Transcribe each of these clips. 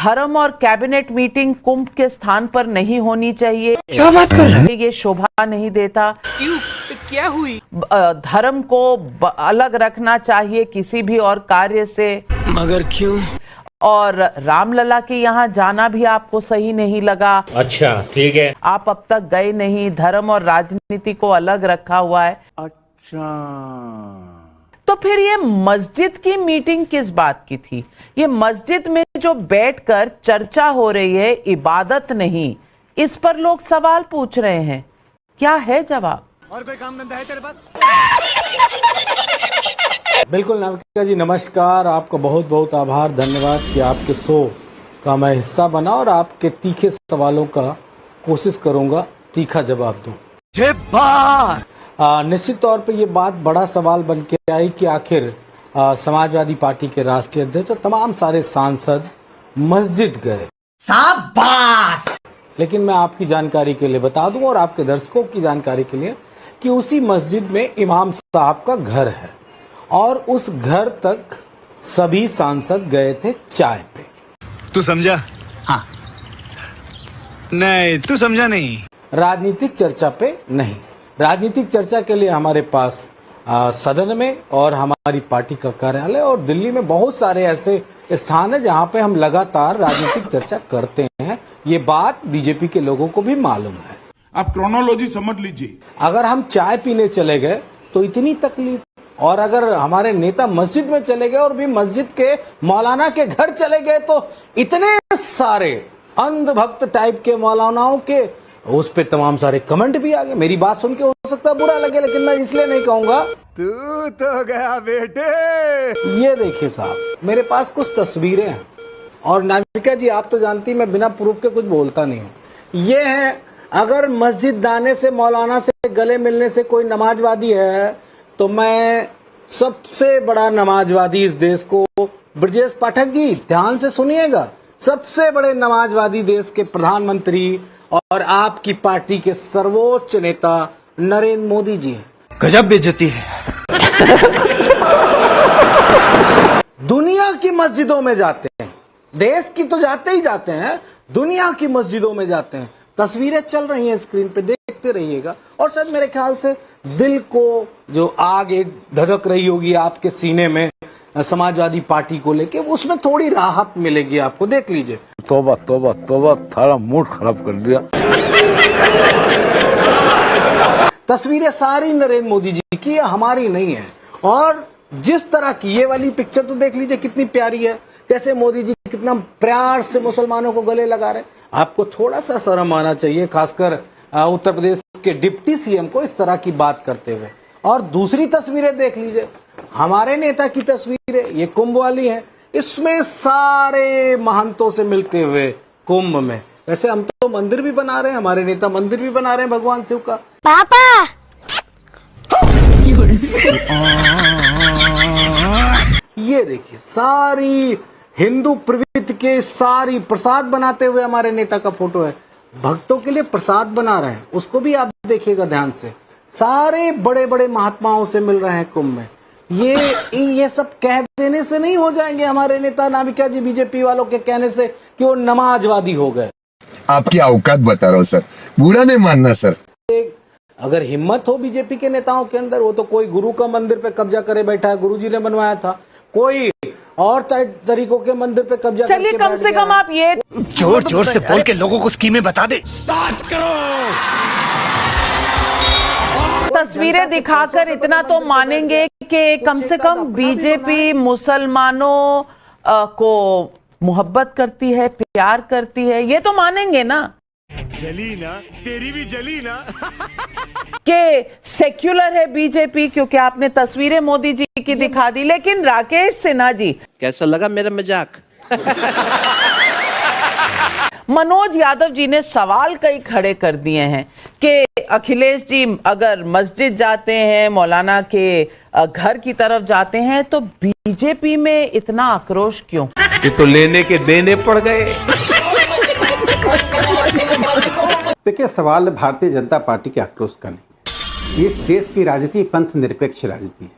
धर्म और cabinet meeting कुंभ के स्थान पर नहीं होनी चाहिए। क्या बात कर रहे हैं? ये शोभा नहीं देता। क्यों, क्या हुई? धर्म को अलग रखना चाहिए किसी भी और कार्य से। मगर क्यों? और रामलला के यहाँ जाना भी आपको सही नहीं लगा। अच्छा ठीक है। आप अब तक गए नहीं, धर्म और राजनीति को अलग रखा हुआ है। अच्छा, तो फिर ये मस्जिद की मीटिंग किस बात की थी? ये मस्जिद में जो बैठकर चर्चा हो रही है, इबादत नहीं, इस पर लोग सवाल पूछ रहे हैं। क्या है जवाब? और कोई काम धंधा है तेरे पास? बिल्कुल नाविका जी, नमस्कार। आपका बहुत बहुत आभार, धन्यवाद कि आपके शो का मैं हिस्सा बना और आपके तीखे सवालों का कोशिश करूंगा तीखा जवाब दूं। निश्चित तौर पे ये बात बड़ा सवाल बन के आई कि आखिर समाजवादी पार्टी के राष्ट्रीय अध्यक्ष और तमाम सारे सांसद मस्जिद गए। शाबाश। लेकिन मैं आपकी जानकारी के लिए बता दूं और आपके दर्शकों की जानकारी के लिए कि उसी मस्जिद में इमाम साहब का घर है और उस घर तक सभी सांसद गए थे चाय पे। तू समझा? हाँ। नहीं, तू समझा नहीं। राजनीतिक चर्चा पे नहीं। राजनीतिक चर्चा के लिए हमारे पास सदन में और हमारी पार्टी का कार्यालय और दिल्ली में बहुत सारे ऐसे स्थान है जहां पे हम लगातार राजनीतिक चर्चा करते हैं। ये बात बीजेपी के लोगों को भी मालूम है। आप क्रोनोलॉजी समझ लीजिए। अगर हम चाय पीने चले गए तो इतनी तकलीफ, और अगर हमारे नेता मस्जिद में चले गए और भी मस्जिद के मौलाना के घर चले गए तो इतने सारे अंधभक्त टाइप के मौलानाओं के उस पे तमाम सारे कमेंट भी आ गए। मेरी बात सुन के हो सकता है बुरा लगे, लेकिन मैं इसलिए नहीं कहूंगा। तू तो गया बेटे। ये देखिए साहब, मेरे पास कुछ तस्वीरें हैं और नाविका जी आप तो जानती, मैं बिना प्रूफ के कुछ बोलता नहीं हूँ। ये है, अगर मस्जिद दाने से मौलाना से गले मिलने से कोई नमाजवादी है तो मैं सबसे बड़ा नमाजवादी इस देश को, ब्रजेश पाठक जी ध्यान से सुनिएगा, सबसे बड़े नमाजवादी देश के प्रधानमंत्री और आपकी पार्टी के सर्वोच्च नेता नरेंद्र मोदी जी हैं। गजब बेइज्जती है। दुनिया की मस्जिदों में जाते हैं, देश की तो जाते ही जाते हैं, दुनिया की मस्जिदों में जाते हैं। तस्वीरें चल रही हैं स्क्रीन पे, देखते रहिएगा और शायद मेरे ख्याल से दिल को जो आग एक धधक रही होगी आपके सीने में समाजवादी पार्टी को लेके, उसमें थोड़ी राहत मिलेगी आपको। देख लीजिए। तौबा तौबा तौबा, थारा मूड खराब कर दिया। तस्वीरें सारी नरेंद्र मोदी जी की, हमारी नहीं है। और जिस तरह की ये वाली पिक्चर तो देख लीजिए कितनी प्यारी है, कैसे मोदी जी कितना प्यार से मुसलमानों को गले लगा रहे हैं। आपको थोड़ा सा शर्म आना चाहिए, खासकर उत्तर प्रदेश के डिप्टी सीएम को इस तरह की बात करते हुए। और दूसरी तस्वीरें देख लीजिए, हमारे नेता की तस्वीरें, ये कुंभ वाली है, इसमें सारे महंतों से मिलते हुए कुंभ में। वैसे हम तो मंदिर भी बना रहे हैं, हमारे नेता मंदिर भी बना रहे हैं भगवान शिव का। पापा ये देखिए, सारी हिंदू प्रवृत्ति के सारी प्रसाद बनाते हुए हमारे नेता का फोटो है। भक्तों के लिए प्रसाद बना रहे हैं, उसको भी आप देखिएगा ध्यान से। सारे बड़े बड़े महात्माओं से मिल रहे हैं कुंभ में। ये सब कह देने से नहीं हो जाएंगे हमारे नेता नाविका जी, बीजेपी वालों के कहने से कि वो नमाजवादी हो गए। आपकी औकात बता रहा हूँ सर, बुरा नहीं मानना सर। अगर हिम्मत हो बीजेपी के नेताओं के अंदर, वो तो कोई गुरु का मंदिर पे कब्जा करे बैठा है, गुरुजी ने बनवाया था, कोई और तरीकों के मंदिर पे कब्जा। चलिए कम से कम आप ये जोर जोर से बोल के लोगों को स्कीमें बता दे। स्टार्ट करो। तस्वीरें दिखाकर इतना तो मानेंगे कि कम से कम बीजेपी मुसलमानों को मोहब्बत करती है, प्यार करती है, ये तो मानेंगे ना। जली ना, तेरी भी जली ना। कि सेक्युलर है बीजेपी, क्योंकि आपने तस्वीरें मोदी जी की दिखा दी। लेकिन राकेश सिन्हा जी, कैसा लगा मेरा मजाक? मनोज यादव जी ने सवाल कई खड़े कर दिए हैं कि अखिलेश जी अगर मस्जिद जाते हैं, मौलाना के घर की तरफ जाते हैं, तो बीजेपी में इतना आक्रोश क्यों? ये तो लेने के देने पड़ गए। देखिए, सवाल भारतीय जनता पार्टी के आक्रोश का नहीं। इस देश की राजनीति पंथ निरपेक्ष राजनीति है।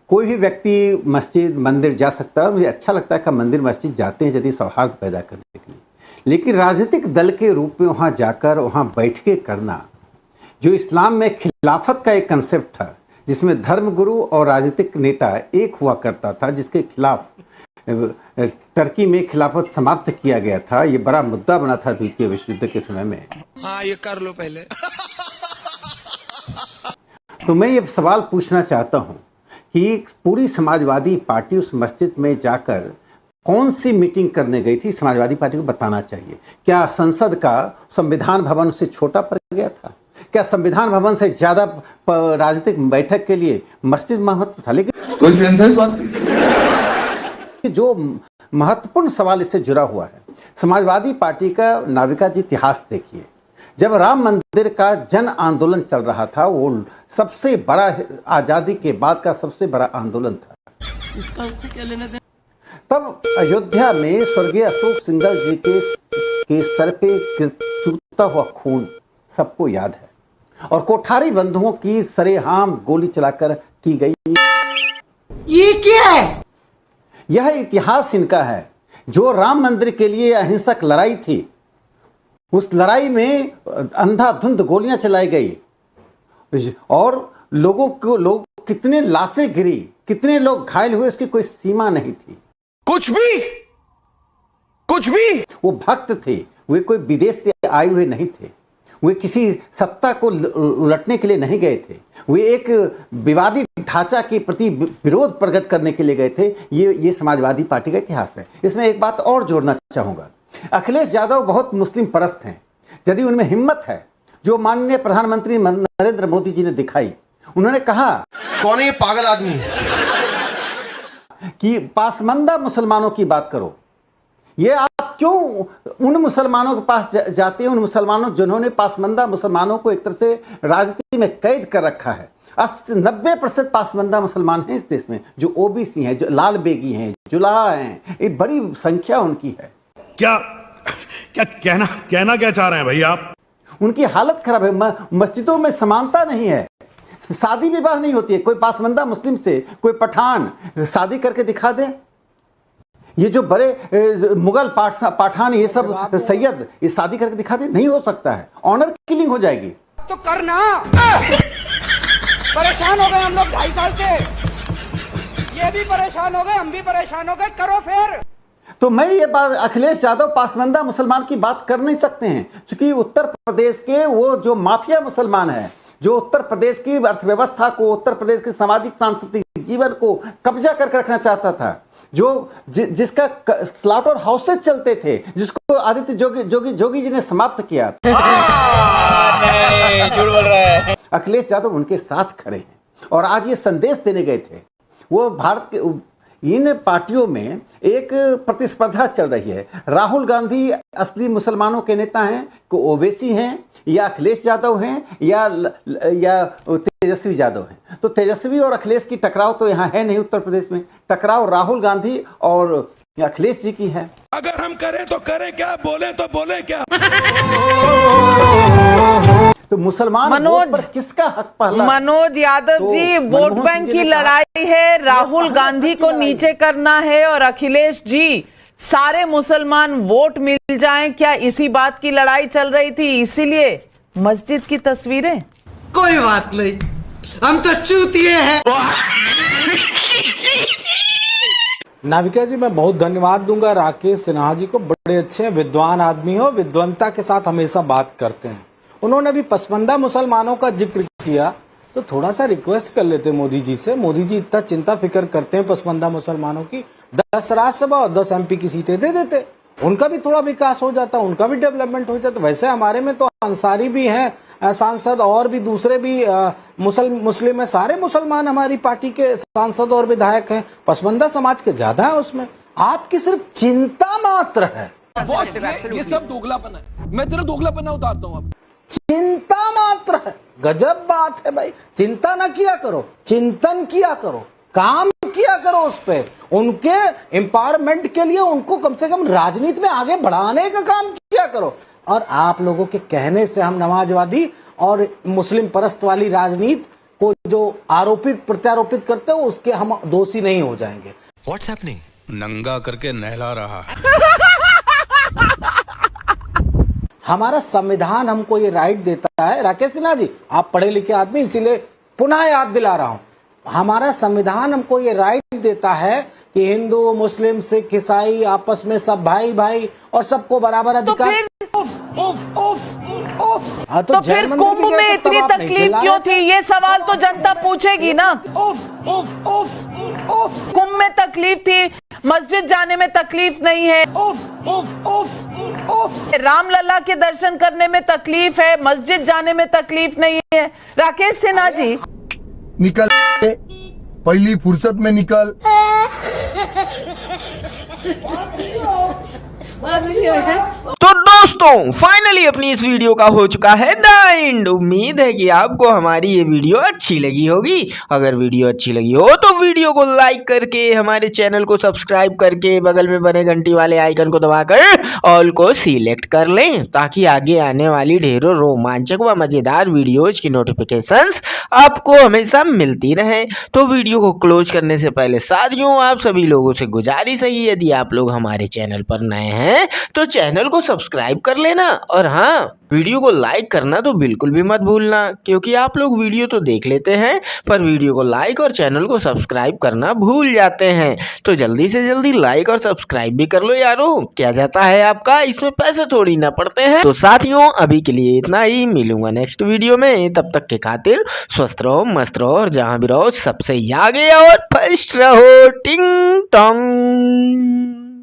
कोई भी व्यक्ति मस्जिद मंदिर जा सकता है। मुझे अच्छा लगता है कि मंदिर मस्जिद जाते हैं यदि सौहार्द पैदा करने के लिए, लेकिन राजनीतिक दल के रूप में वहाँ जाकर वहाँ बैठकें करना, जो इस्लाम में खिलाफत का एक कंसेप्ट था जिसमें धर्मगुरु और राजनीतिक नेता एक हुआ करता था, जिसके खिलाफ टर्की में खिलाफत समाप्त किया गया था। ये बड़ा मुद्दा बना था द्वितीय विश्व युद्ध के समय में। हाँ, ये कर लो पहले। तो मैं ये सवाल पूछना चाहता हूँ कि पूरी समाजवादी पार्टी उस मस्जिद में जाकर कौन सी मीटिंग करने गई थी, समाजवादी पार्टी को बताना चाहिए। क्या संसद का संविधान भवन से छोटा पड़ गया था? क्या संविधान भवन से ज्यादा राजनीतिक बैठक के लिए मस्जिद महत्व था? लेकिन कोई सेंस है इस बात की? जो महत्वपूर्ण सवाल इससे जुड़ा हुआ है, समाजवादी पार्टी का नाविका जी इतिहास देखिए। जब राम मंदिर का जन आंदोलन चल रहा था, वो सबसे बड़ा आजादी के बाद का सबसे बड़ा आंदोलन था। इसका उससे क्या लेना देना? तब अयोध्या में स्वर्गीय अशोक सिंघल जी के सर पे चूता हुआ खून सबको याद है, और कोठारी बंधुओं की सरेआम गोली चलाकर की गई। ये क्या है? यह इतिहास इनका है। जो राम मंदिर के लिए अहिंसक लड़ाई थी, उस लड़ाई में अंधाधुंध गोलियां चलाई गई और लोग कितने लाशें गिरी, कितने लोग घायल हुए, उसकी कोई सीमा नहीं थी। कुछ भी वो भक्त थे, वे कोई विदेश से आए हुए नहीं थे, वे किसी सत्ता को उलटने के लिए नहीं गए थे, वे एक विवादित ढांचा के प्रति विरोध प्रकट करने के लिए गए थे। ये समाजवादी पार्टी का इतिहास है। इसमें एक बात और जोड़ना चाहूंगा, अखिलेश यादव बहुत मुस्लिम परस्त हैं। यदि उनमें हिम्मत है जो माननीय प्रधानमंत्री नरेंद्र मोदी जी ने दिखाई, उन्होंने कहा कौन है ये पागल आदमी कि पासमंदा मुसलमानों की बात करो। ये आप क्यों उन मुसलमानों के पास जाते हैं, उन मुसलमानों जिन्होंने पासमंदा मुसलमानों को एक तरह से राजनीति में कैद कर रखा है। 90% पासमंदा मुसलमान हैं इस देश में, जो ओबीसी हैं, जो लाल बेगी हैं, जुलाहा हैं, एक बड़ी संख्या उनकी है। क्या क्या कहना क्या चाह रहे हैं भाई आप? उनकी हालत खराब है। मस्जिदों में समानता नहीं है, शादी विवाह नहीं होती है। कोई पासमंदा मुस्लिम से कोई पठान शादी करके दिखा दे। ये जो बड़े मुगल पठान, ये सब सैयद, ये शादी करके दिखा दे, नहीं हो सकता है। ऑनर किलिंग हो जाएगी। तो करना। परेशान हो गए हम लोग 2.5 साल से, ये भी परेशान हो गए, हम भी परेशान हो गए, करो फिर। तो मैं ये बात, अखिलेश यादव पासमंदा मुसलमान की बात कर नहीं सकते हैं, क्योंकि उत्तर प्रदेश के वो जो माफिया मुसलमान है, जो उत्तर प्रदेश की अर्थव्यवस्था को, उत्तर प्रदेश के सामाजिक सांस्कृतिक जीवन को कब्जा करके रखना चाहता था, जिसका स्लॉटर हाउसेज चलते थे, जिसको आदित्य जोगी जी ने समाप्त किया। झूठ बोल रहा है। अखिलेश यादव उनके साथ खड़े हैं और आज ये संदेश देने गए थे। वो भारत के इन पार्टियों में एक प्रतिस्पर्धा चल रही है। राहुल गांधी असली मुसलमानों के नेता हैं, को ओवैसी हैं, या अखिलेश यादव हैं, या तेजस्वी यादव हैं। तो तेजस्वी और अखिलेश की टकराव तो यहाँ है नहीं उत्तर प्रदेश में। टकराव राहुल गांधी और अखिलेश जी की है। अगर हम करें तो करें क्या, बोले तो बोले क्या? तो मुसलमान वोट पर किसका हक पहला? मनोज यादव जी, वोट बैंक की लड़ाई है, राहुल गांधी को नीचे करना है और अखिलेश जी सारे मुसलमान वोट मिल जाएं, क्या इसी बात की लड़ाई चल रही थी? इसीलिए मस्जिद की तस्वीरें। कोई बात नहीं, हम तो चूतिए हैं। नाविका जी, मैं बहुत धन्यवाद दूंगा राकेश सिन्हा जी को। बड़े अच्छे विद्वान आदमी हो, विद्वंता के साथ हमेशा बात करते हैं। उन्होंने भी पसमंदा मुसलमानों का जिक्र किया, तो थोड़ा सा रिक्वेस्ट कर लेते मोदी जी से। मोदी जी इतना चिंता फिक्र करते हैं पसमंदा मुसलमानों की, 10 राज्यसभा और 10 MP की सीटें दे देते, उनका भी थोड़ा विकास हो जाता, उनका भी डेवलपमेंट हो जाता। वैसे हमारे में तो अंसारी भी हैं सांसद, और भी दूसरे भी मुस्लिम है, सारे मुसलमान हमारी पार्टी के सांसद और विधायक हैं। पसमंदा समाज के ज्यादा है उसमें। आपकी सिर्फ चिंता मात्र है। ये सब दोगलापन है। मैं तेरा दोगलापन उतारता हूँ अब। चिंता मात्र है। गजब बात है भाई। चिंता ना किया करो, चिंतन किया करो, काम किया करो उस पे। उनके एम्पावरमेंट के लिए उनको कम से कम राजनीति में आगे बढ़ाने का काम किया करो। और आप लोगों के कहने से हम नमाजवादी और मुस्लिम परस्त वाली राजनीति को जो आरोपित प्रत्यारोपित करते हो उसके हम दोषी नहीं हो जाएंगे। What's happening? नंगा करके नहला रहा है। हमारा संविधान हमको ये राइट देता है, राकेश सिन्हा जी आप पढ़े लिखे आदमी, इसीलिए पुनः याद दिला रहा हूं, हमारा संविधान हमको ये राइट देता है कि हिंदू, मुस्लिम, सिख, ईसाई आपस में सब भाई भाई और सबको बराबर अधिकार। तो फिर कुंभ में इतनी तकलीफ क्यों थी, ये सवाल तो जनता पूछेगी ना। कुंभ में तकलीफ थी, मस्जिद जाने में तकलीफ नहीं है, रामलला के दर्शन करने में तकलीफ है, मस्जिद जाने में तकलीफ नहीं है। राकेश सिन्हा जी निकल पहली फुर्सत में निकल। तो दोस्तों फाइनली अपनी इस वीडियो का हो चुका है द एंड। उम्मीद है कि आपको हमारी ये वीडियो अच्छी लगी होगी। अगर वीडियो अच्छी लगी हो तो वीडियो को लाइक करके, हमारे चैनल को सब्सक्राइब करके, बगल में बने घंटी वाले आइकन को दबाकर ऑल को सिलेक्ट कर लें, ताकि आगे आने वाली ढेरों रोमांचक व मजेदार वीडियोज की नोटिफिकेशंस आपको हमेशा मिलती रहे। तो वीडियो को क्लोज करने से पहले साथियों आप सभी लोगों से गुजारिश है, यदि आप लोग हमारे चैनल पर नए हैं तो चैनल को सब्सक्राइब कर लेना, और हाँ वीडियो को लाइक करना तो बिल्कुल भी मत भूलना, क्योंकि आप लोग वीडियो तो देख लेते हैं पर वीडियो को लाइक और चैनल को सब्सक्राइब करना भूल जाते हैं। तो जल्दी से जल्दी लाइक और सब्सक्राइब भी कर लो यारो, क्या जाता है आपका, इसमें पैसे थोड़ी ना पड़ते हैं। तो साथियों अभी के लिए इतना ही, मिलूंगा नेक्स्ट वीडियो में, तब तक के खातिर स्वस्थ रहो, मस्त रहो और जहां भी रहो सबसे आगे और फर्स्ट रहो। टिंग टोंग।